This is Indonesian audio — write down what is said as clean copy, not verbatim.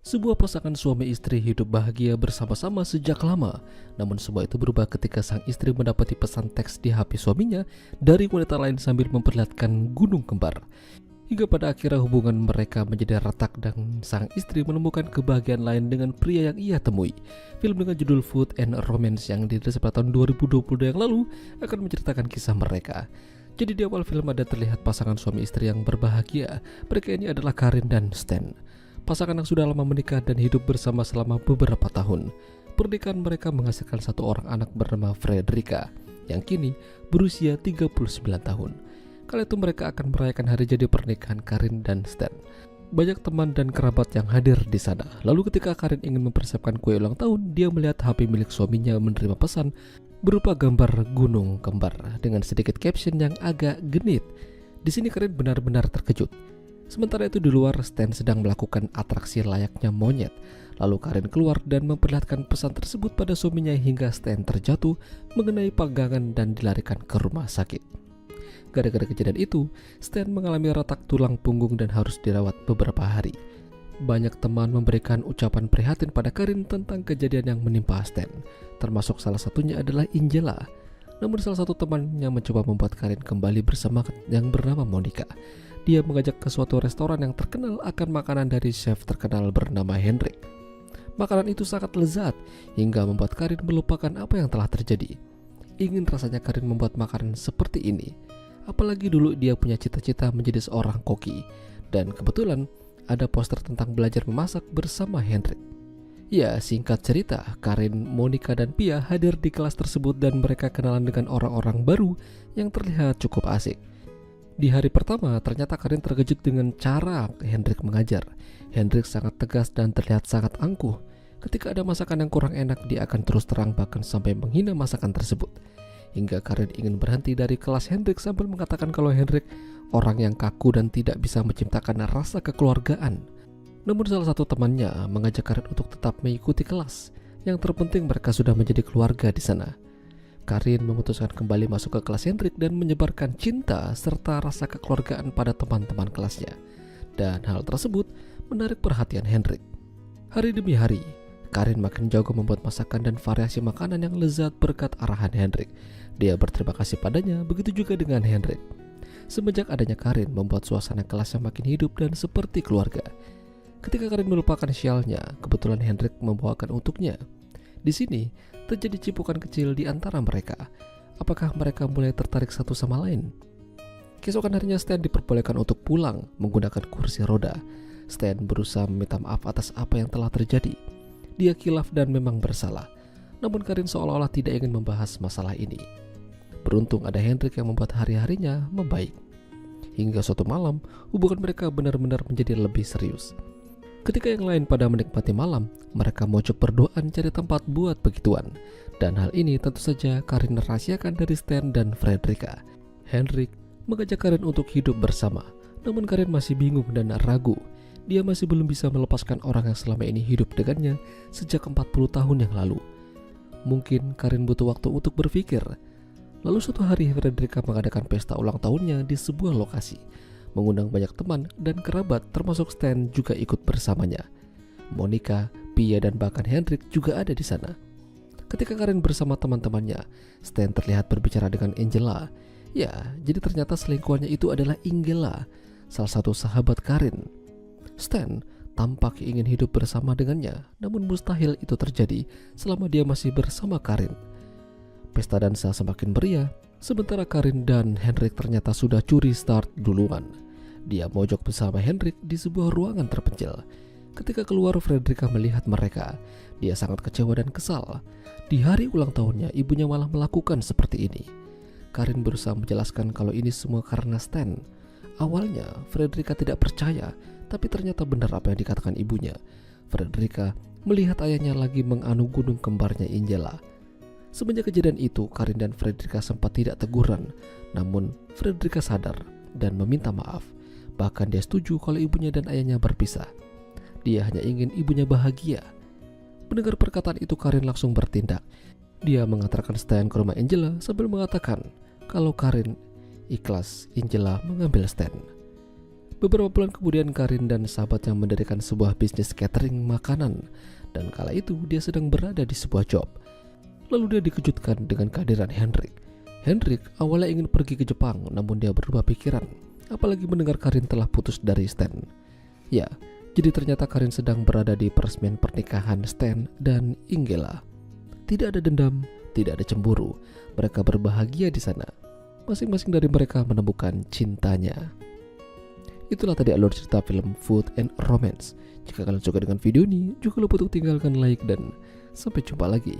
Sebuah pasangan suami istri hidup bahagia bersama-sama sejak lama. Namun semua itu berubah ketika sang istri mendapati pesan teks di HP suaminya dari wanita lain sambil memperlihatkan gunung kembar. Hingga pada akhirnya hubungan mereka menjadi retak dan sang istri menemukan kebahagiaan lain dengan pria yang ia temui. Film dengan judul Food and Romance yang dirilis pada tahun 2022 yang lalu akan menceritakan kisah mereka. Jadi di awal film ada terlihat pasangan suami istri yang berbahagia. Mereka ini adalah Karin dan Stan. Pasangan yang sudah lama menikah dan hidup bersama selama beberapa tahun. Pernikahan mereka menghasilkan satu orang anak bernama Frederica yang kini berusia 39 tahun. Kala itu mereka akan merayakan hari jadi pernikahan Karin dan Stan. Banyak teman dan kerabat yang hadir di sana. Lalu ketika Karin ingin mempersiapkan kue ulang tahun, dia melihat HP milik suaminya menerima pesan berupa gambar gunung kembar dengan sedikit caption yang agak genit. Di sini Karin benar-benar terkejut. Sementara itu di luar, Stan sedang melakukan atraksi layaknya monyet. Lalu Karin keluar dan memperlihatkan pesan tersebut pada suaminya hingga Stan terjatuh mengenai panggangan dan dilarikan ke rumah sakit. Gara-gara kejadian itu, Stan mengalami retak tulang punggung dan harus dirawat beberapa hari. Banyak teman memberikan ucapan prihatin pada Karin tentang kejadian yang menimpa Stan, termasuk salah satunya adalah Angela. Namun salah satu temannya mencoba membuat Karin kembali bersama yang bernama Monica. Dia mengajak ke suatu restoran yang terkenal akan makanan dari chef terkenal bernama Hendrik. Makanan itu sangat lezat hingga membuat Karin melupakan apa yang telah terjadi. Ingin rasanya Karin membuat makanan seperti ini. Apalagi dulu dia punya cita-cita menjadi seorang koki. Dan kebetulan ada poster tentang belajar memasak bersama Hendrik. Ya, singkat cerita, Karin, Monica, dan Pia hadir di kelas tersebut dan mereka kenalan dengan orang-orang baru yang terlihat cukup asik. Di hari pertama, ternyata Karin terkejut dengan cara Hendrik mengajar. Hendrik sangat tegas dan terlihat sangat angkuh. Ketika ada masakan yang kurang enak, dia akan terus terang bahkan sampai menghina masakan tersebut. Hingga Karin ingin berhenti dari kelas Hendrik sambil mengatakan kalau Hendrik orang yang kaku dan tidak bisa menciptakan rasa kekeluargaan. Namun salah satu temannya mengajak Karin untuk tetap mengikuti kelas. Yang terpenting mereka sudah menjadi keluarga di sana. Karin memutuskan kembali masuk ke kelas Hendrik dan menyebarkan cinta serta rasa kekeluargaan pada teman-teman kelasnya. Dan hal tersebut menarik perhatian Hendrik. Hari demi hari, Karin makin jago membuat masakan dan variasi makanan yang lezat berkat arahan Hendrik. Dia berterima kasih padanya, begitu juga dengan Hendrik. Semenjak adanya Karin membuat suasana kelasnya makin hidup dan seperti keluarga. Ketika Karin melupakan sialnya, kebetulan Hendrik membawakan untuknya. Di sini terjadi cipukan kecil di antara mereka. Apakah mereka mulai tertarik satu sama lain? Keesokan harinya Stan diperbolehkan untuk pulang menggunakan kursi roda. Stan berusaha meminta maaf atas apa yang telah terjadi. Dia khilaf dan memang bersalah. Namun Karin seolah-olah tidak ingin membahas masalah ini. Beruntung ada Hendrik yang membuat hari-harinya membaik. Hingga suatu malam, hubungan mereka benar-benar menjadi lebih serius. Ketika yang lain pada menikmati malam, mereka mojok berdoaan cari tempat buat begituan. Dan hal ini tentu saja Karin rahasiakan dari Stan dan Frederica. Hendrik mengajak Karin untuk hidup bersama. Namun Karin masih bingung dan ragu. Dia masih belum bisa melepaskan orang yang selama ini hidup dengannya sejak 40 tahun yang lalu. Mungkin Karin butuh waktu untuk berpikir. Lalu suatu hari Frederica mengadakan pesta ulang tahunnya di sebuah lokasi. Mengundang banyak teman dan kerabat termasuk Stan juga ikut bersamanya. Monica, Pia dan bahkan Hendrik juga ada di sana. Ketika Karin bersama teman-temannya, Stan terlihat berbicara dengan Angela. Ya, jadi ternyata selingkuhannya itu adalah Angela, salah satu sahabat Karin. Stan tampak ingin hidup bersama dengannya, namun mustahil itu terjadi selama dia masih bersama Karin. Pesta dansa semakin meriah, sementara Karin dan Hendrik ternyata sudah curi start duluan. Dia mojok bersama Hendrik di sebuah ruangan terpencil. Ketika keluar, Frederica melihat mereka. Dia sangat kecewa dan kesal. Di hari ulang tahunnya, ibunya malah melakukan seperti ini. Karin berusaha menjelaskan kalau ini semua karena Stan. Awalnya, Frederica tidak percaya, tapi ternyata benar apa yang dikatakan ibunya. Frederica melihat ayahnya lagi menganu gunung kembarnya Angela. Semenjak kejadian itu, Karin dan Frederica sempat tidak teguran. Namun, Frederica sadar dan meminta maaf. Bahkan dia setuju kalau ibunya dan ayahnya berpisah. Dia hanya ingin ibunya bahagia. Mendengar perkataan itu, Karin langsung bertindak. Dia mengantarkan Stan ke rumah Angela sambil mengatakan kalau Karin ikhlas Angela mengambil Stan. Beberapa bulan kemudian Karin dan sahabatnya mendirikan sebuah bisnis catering makanan, dan kala itu dia sedang berada di sebuah job. Lalu dia dikejutkan dengan kehadiran Hendrik. Hendrik awalnya ingin pergi ke Jepang, namun dia berubah pikiran, apalagi mendengar Karin telah putus dari Stan. Ya, jadi ternyata Karin sedang berada di peresmian pernikahan Stan dan Ingela. Tidak ada dendam, tidak ada cemburu. Mereka berbahagia di sana. Masing-masing dari mereka menemukan cintanya. Itulah tadi alur cerita film Food and Romance. Jika kalian suka dengan video ini, jangan lupa untuk tinggalkan like dan sampai jumpa lagi.